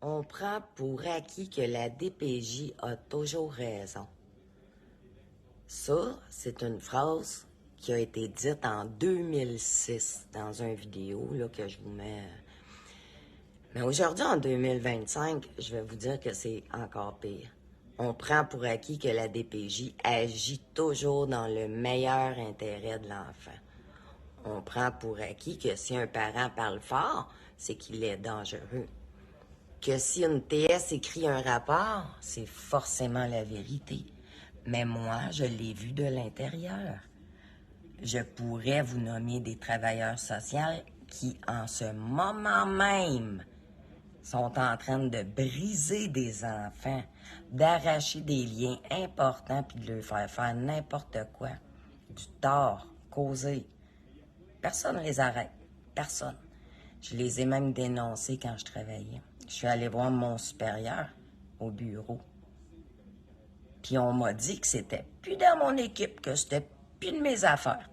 On prend pour acquis que la DPJ a toujours raison. Ça, c'est une phrase qui a été dite en 2006 dans une vidéo là, que je vous mets. Mais aujourd'hui, en 2025, je vais vous dire que c'est encore pire. On prend pour acquis que la DPJ agit toujours dans le meilleur intérêt de l'enfant. On prend pour acquis que si un parent parle fort, c'est qu'il est dangereux. Que si une TS écrit un rapport, c'est forcément la vérité. Mais moi, je l'ai vu de l'intérieur. Je pourrais vous nommer des travailleurs sociaux qui, en ce moment même, sont en train de briser des enfants, d'arracher des liens importants puis de leur faire n'importe quoi. Du tort causé. Personne ne les arrête. Personne. Je les ai même dénoncés quand je travaillais. Je suis allée voir mon supérieur au bureau. Puis on m'a dit que c'était plus dans mon équipe, que c'était plus de mes affaires.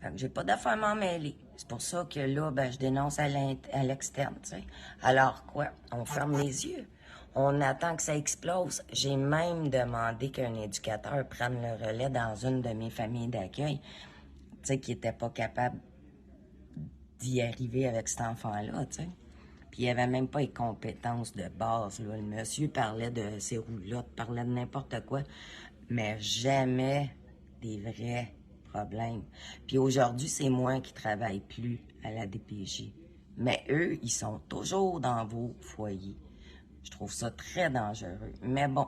Fait que j'ai pas d'affaires à m'en mêler. C'est pour ça que là, je dénonce à l'externe, tu sais. Alors quoi? On ferme les yeux. On attend que ça explose. J'ai même demandé qu'un éducateur prenne le relais dans une de mes familles d'accueil, tu sais, qui était pas capable d'y arriver avec cet enfant-là, tu sais. Puis il avait même pas les compétences de base, là. Le monsieur parlait de ses roulottes, parlait de n'importe quoi, mais jamais des vrais problèmes. Puis aujourd'hui, c'est moi qui travaille plus à la DPJ. Mais eux, ils sont toujours dans vos foyers. Je trouve ça très dangereux. Mais bon,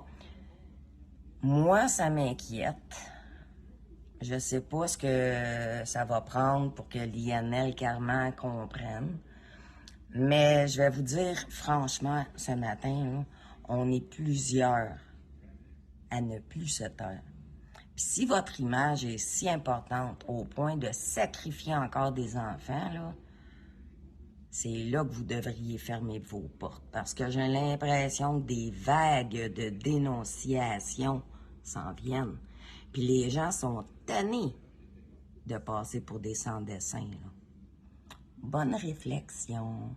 moi, ça m'inquiète. Je sais pas ce que ça va prendre pour que l'INL Carman comprenne. Mais je vais vous dire, franchement, ce matin, là, on est plusieurs à ne plus se taire. Puis si votre image est si importante au point de sacrifier encore des enfants, là, c'est là que vous devriez fermer vos portes. Parce que j'ai l'impression que des vagues de dénonciation s'en viennent. Puis les gens sont tannés de passer pour des sans-dessins. Bonne réflexion.